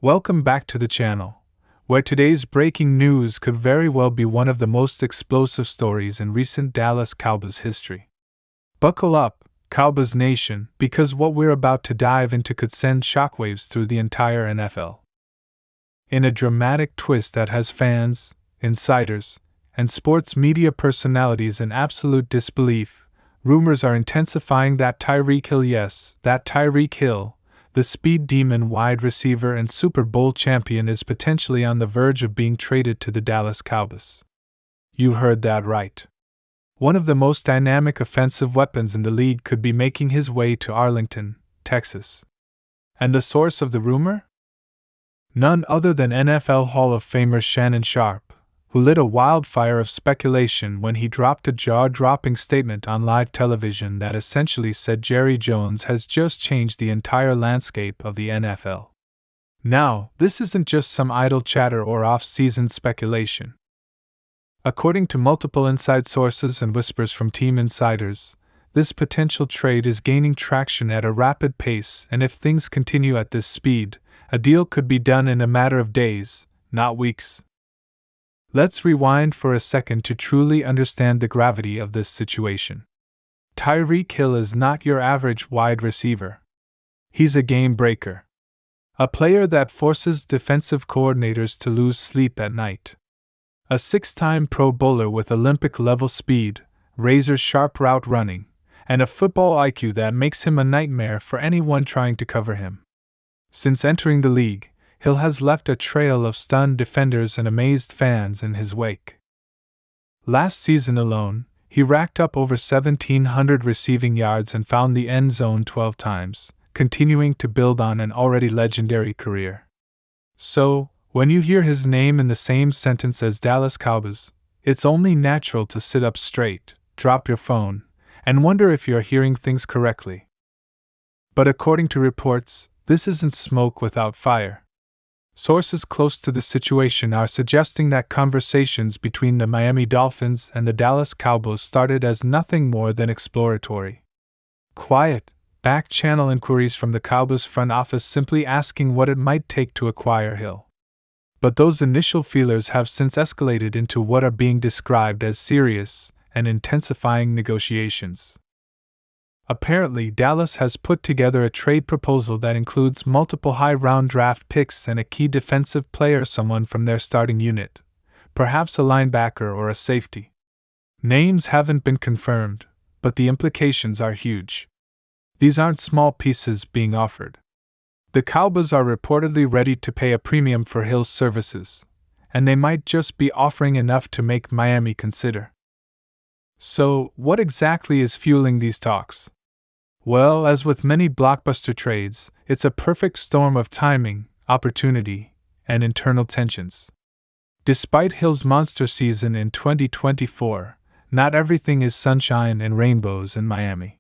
Welcome back to the channel, where today's breaking news could very well be one of the most explosive stories in recent Dallas Cowboys history. Buckle up, Cowboys Nation, because what we're about to dive into could send shockwaves through the entire NFL. In a dramatic twist that has fans, insiders, and sports media personalities in absolute disbelief, rumors are intensifying that Tyreek Hill, yes, that Tyreek Hill, the speed demon wide receiver and Super Bowl champion, is potentially on the verge of being traded to the Dallas Cowboys. You heard that right. One of the most dynamic offensive weapons in the league could be making his way to Arlington, Texas. And the source of the rumor? None other than NFL Hall of Famer Shannon Sharpe, who lit a wildfire of speculation when he dropped a jaw-dropping statement on live television that essentially said Jerry Jones has just changed the entire landscape of the NFL. Now, this isn't just some idle chatter or off-season speculation. According to multiple inside sources and whispers from team insiders, this potential trade is gaining traction at a rapid pace, and if things continue at this speed, a deal could be done in a matter of days, not weeks. Let's rewind for a second to truly understand the gravity of this situation. Tyreek Hill is not your average wide receiver. He's a game breaker. A player that forces defensive coordinators to lose sleep at night. A six-time Pro Bowler with Olympic-level speed, razor-sharp route running, and a football IQ that makes him a nightmare for anyone trying to cover him. Since entering the league, Hill has left a trail of stunned defenders and amazed fans in his wake. Last season alone, he racked up over 1,700 receiving yards and found the end zone 12 times, continuing to build on an already legendary career. So, when you hear his name in the same sentence as Dallas Cowboys, it's only natural to sit up straight, drop your phone, and wonder if you're hearing things correctly. But according to reports, this isn't smoke without fire. Sources close to the situation are suggesting that conversations between the Miami Dolphins and the Dallas Cowboys started as nothing more than exploratory. Quiet, back-channel inquiries from the Cowboys front office simply asking what it might take to acquire Hill. But those initial feelers have since escalated into what are being described as serious and intensifying negotiations. Apparently, Dallas has put together a trade proposal that includes multiple high-round draft picks and a key defensive player, someone from their starting unit, perhaps a linebacker or a safety. Names haven't been confirmed, but the implications are huge. These aren't small pieces being offered. The Cowboys are reportedly ready to pay a premium for Hill's services, and they might just be offering enough to make Miami consider. So, what exactly is fueling these talks? Well, as with many blockbuster trades, it's a perfect storm of timing, opportunity, and internal tensions. Despite Hill's monster season in 2024, not everything is sunshine and rainbows in Miami.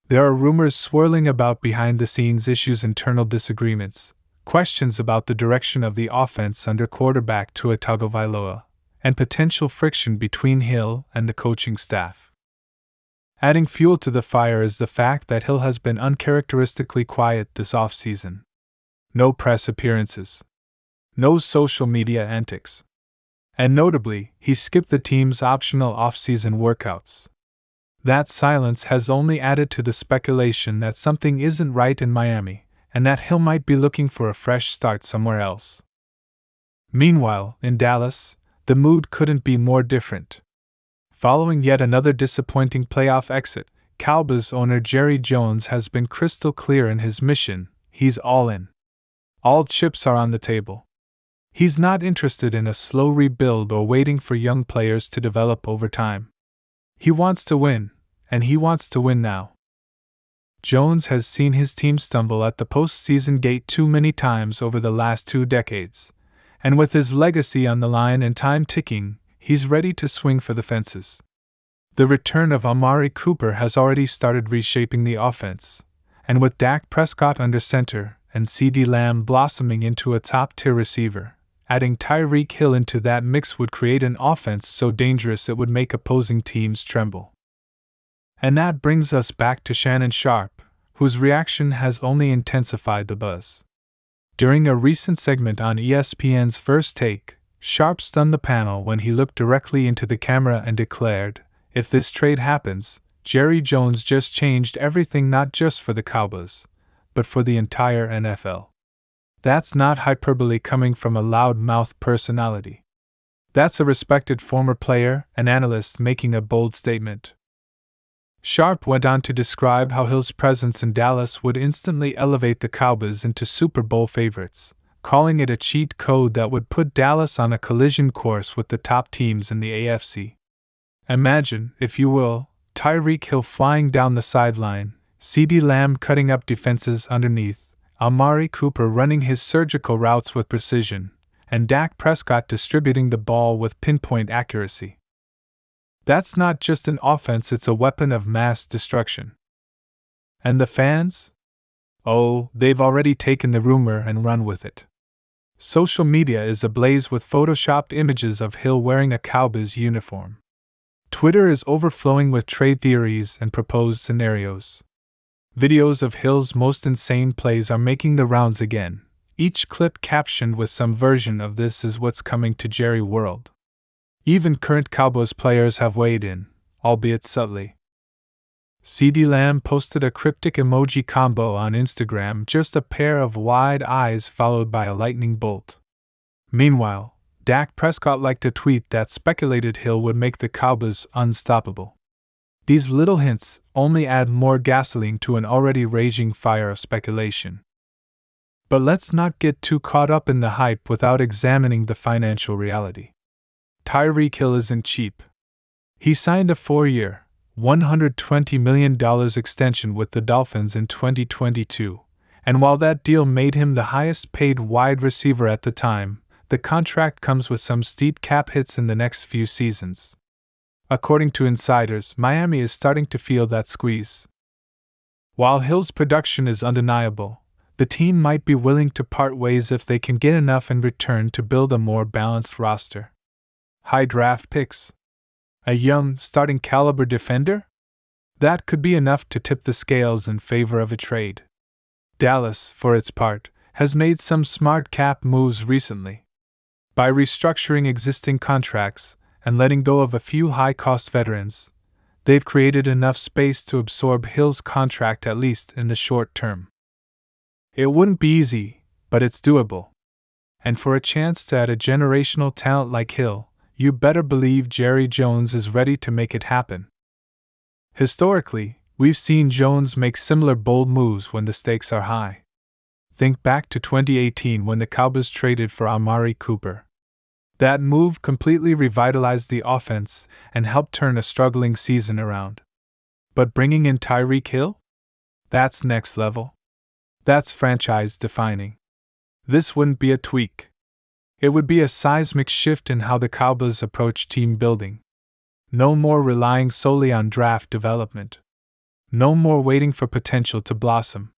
There are rumors swirling about behind-the-scenes issues, internal disagreements, questions about the direction of the offense under quarterback Tua Tagovailoa, and potential friction between Hill and the coaching staff. Adding fuel to the fire is the fact that Hill has been uncharacteristically quiet this offseason. No press appearances. No social media antics. And notably, he skipped the team's optional off-season workouts. That silence has only added to the speculation that something isn't right in Miami, and that Hill might be looking for a fresh start somewhere else. Meanwhile, in Dallas, the mood couldn't be more different. Following yet another disappointing playoff exit, Cowboys owner Jerry Jones has been crystal clear in his mission: he's all in. All chips are on the table. He's not interested in a slow rebuild or waiting for young players to develop over time. He wants to win, and he wants to win now. Jones has seen his team stumble at the postseason gate too many times over the last 2 decades, and with his legacy on the line and time ticking, he's ready to swing for the fences. The return of Amari Cooper has already started reshaping the offense, and with Dak Prescott under center and CeeDee Lamb blossoming into a top-tier receiver, adding Tyreek Hill into that mix would create an offense so dangerous it would make opposing teams tremble. And that brings us back to Shannon Sharpe, whose reaction has only intensified the buzz. During a recent segment on ESPN's First Take, Sharpe stunned the panel when he looked directly into the camera and declared, "If this trade happens, Jerry Jones just changed everything not just for the Cowboys, but for the entire NFL." That's not hyperbole coming from a loud-mouthed personality. That's a respected former player and analyst making a bold statement. Sharpe went on to describe how Hill's presence in Dallas would instantly elevate the Cowboys into Super Bowl favorites, calling it a cheat code that would put Dallas on a collision course with the top teams in the AFC. Imagine, if you will, Tyreek Hill flying down the sideline, CeeDee Lamb cutting up defenses underneath, Amari Cooper running his surgical routes with precision, and Dak Prescott distributing the ball with pinpoint accuracy. That's not just an offense, it's a weapon of mass destruction. And the fans? Oh, they've already taken the rumor and run with it. Social media is ablaze with photoshopped images of Hill wearing a Cowboys uniform. Twitter is overflowing with trade theories and proposed scenarios. Videos of Hill's most insane plays are making the rounds again, each clip captioned with some version of "This is what's coming to Jerry World." Even current Cowboys players have weighed in, albeit subtly. CeeDee Lamb posted a cryptic emoji combo on Instagram, just a pair of wide eyes followed by a lightning bolt. Meanwhile, Dak Prescott liked a tweet that speculated Hill would make the Cowboys unstoppable. These little hints only add more gasoline to an already raging fire of speculation. But let's not get too caught up in the hype without examining the financial reality. Tyreek Hill isn't cheap. He signed a 4-year, $120 million extension with the Dolphins in 2022, and while that deal made him the highest-paid wide receiver at the time, the contract comes with some steep cap hits in the next few seasons. According to insiders, Miami is starting to feel that squeeze. While Hill's production is undeniable, the team might be willing to part ways if they can get enough in return to build a more balanced roster. High draft picks? A young, starting caliber defender? That could be enough to tip the scales in favor of a trade. Dallas, for its part, has made some smart cap moves recently. By restructuring existing contracts and letting go of a few high-cost veterans, they've created enough space to absorb Hill's contract, at least in the short term. It wouldn't be easy, but it's doable. And for a chance to add a generational talent like Hill, you better believe Jerry Jones is ready to make it happen. Historically, we've seen Jones make similar bold moves when the stakes are high. Think back to 2018 when the Cowboys traded for Amari Cooper. That move completely revitalized the offense and helped turn a struggling season around. But bringing in Tyreek Hill? That's next level. That's franchise-defining. This wouldn't be a tweak. It would be a seismic shift in how the Cowboys approach team building. No more relying solely on draft development. No more waiting for potential to blossom.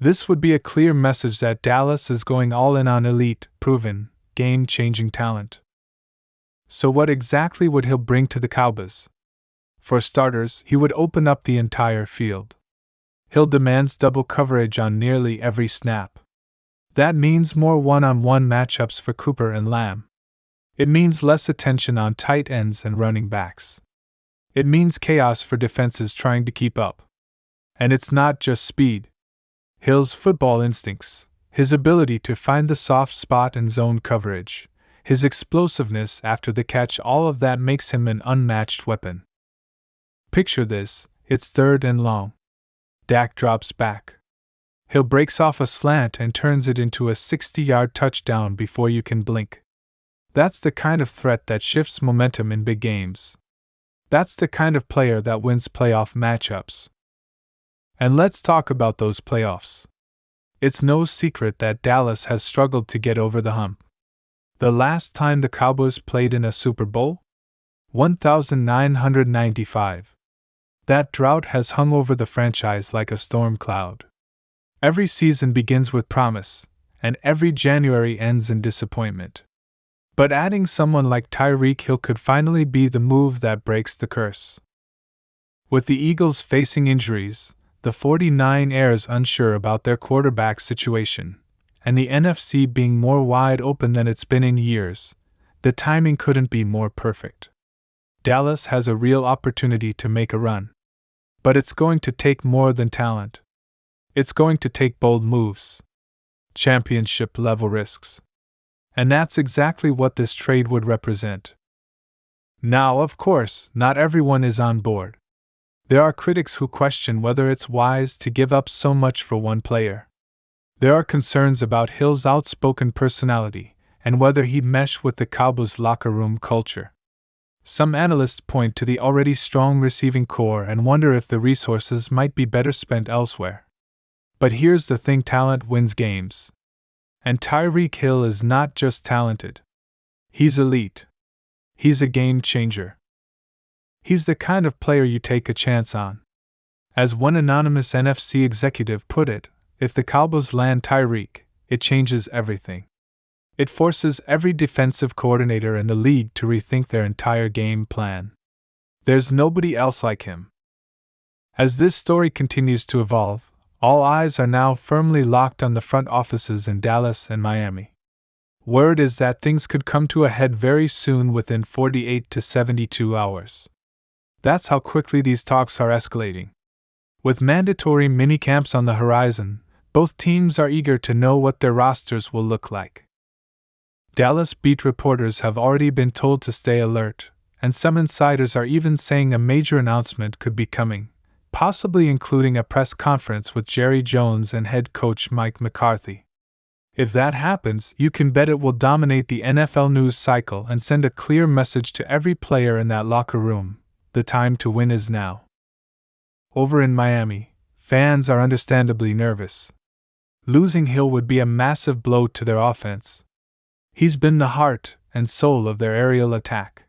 This would be a clear message that Dallas is going all in on elite, proven, game-changing talent. So what exactly would Hill bring to the Cowboys? For starters, he would open up the entire field. Hill demands double coverage on nearly every snap. That means more one-on-one matchups for Cooper and Lamb. It means less attention on tight ends and running backs. It means chaos for defenses trying to keep up. And it's not just speed. Hill's football instincts, his ability to find the soft spot in zone coverage, his explosiveness after the catch, all of that makes him an unmatched weapon. Picture this, it's 3rd and long. Dak drops back. Hill breaks off a slant and turns it into a 60-yard touchdown before you can blink. That's the kind of threat that shifts momentum in big games. That's the kind of player that wins playoff matchups. And let's talk about those playoffs. It's no secret that Dallas has struggled to get over the hump. The last time the Cowboys played in a Super Bowl? 1995. That drought has hung over the franchise like a storm cloud. Every season begins with promise, and every January ends in disappointment. But adding someone like Tyreek Hill could finally be the move that breaks the curse. With the Eagles facing injuries, the 49ers unsure about their quarterback situation, and the NFC being more wide open than it's been in years, the timing couldn't be more perfect. Dallas has a real opportunity to make a run. But it's going to take more than talent. It's going to take bold moves. Championship-level risks. And that's exactly what this trade would represent. Now, of course, not everyone is on board. There are critics who question whether it's wise to give up so much for one player. There are concerns about Hill's outspoken personality and whether he'd mesh with the Cowboys' locker room culture. Some analysts point to the already strong receiving core and wonder if the resources might be better spent elsewhere. But here's the thing: talent wins games. And Tyreek Hill is not just talented. He's elite. He's a game changer. He's the kind of player you take a chance on. As one anonymous NFC executive put it, if the Cowboys land Tyreek, it changes everything. It forces every defensive coordinator in the league to rethink their entire game plan. There's nobody else like him. As this story continues to evolve, all eyes are now firmly locked on the front offices in Dallas and Miami. Word is that things could come to a head very soon, within 48 to 72 hours. That's how quickly these talks are escalating. With mandatory minicamps on the horizon, both teams are eager to know what their rosters will look like. Dallas beat reporters have already been told to stay alert, and some insiders are even saying a major announcement could be coming, possibly including a press conference with Jerry Jones and head coach Mike McCarthy. If that happens, you can bet it will dominate the NFL news cycle and send a clear message to every player in that locker room: the time to win is now. Over in Miami, fans are understandably nervous. Losing Hill would be a massive blow to their offense. He's been the heart and soul of their aerial attack.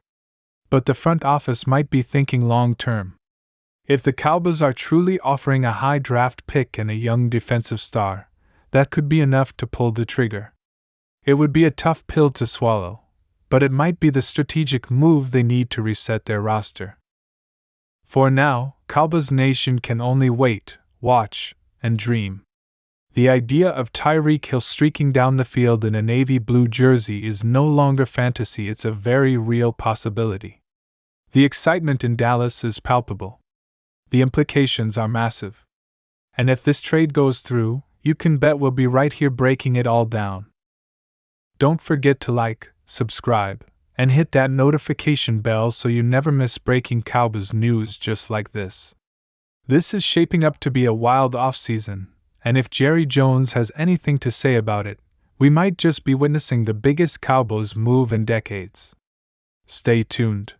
But the front office might be thinking long-term. If the Cowboys are truly offering a high draft pick and a young defensive star, that could be enough to pull the trigger. It would be a tough pill to swallow, but it might be the strategic move they need to reset their roster. For now, Cowboys Nation can only wait, watch, and dream. The idea of Tyreek Hill streaking down the field in a navy blue jersey is no longer fantasy, it's a very real possibility. The excitement in Dallas is palpable. The implications are massive. And if this trade goes through, you can bet we'll be right here breaking it all down. Don't forget to like, subscribe, and hit that notification bell so you never miss breaking Cowboys news just like this. This is shaping up to be a wild offseason. And if Jerry Jones has anything to say about it, we might just be witnessing the biggest Cowboys move in decades. Stay tuned.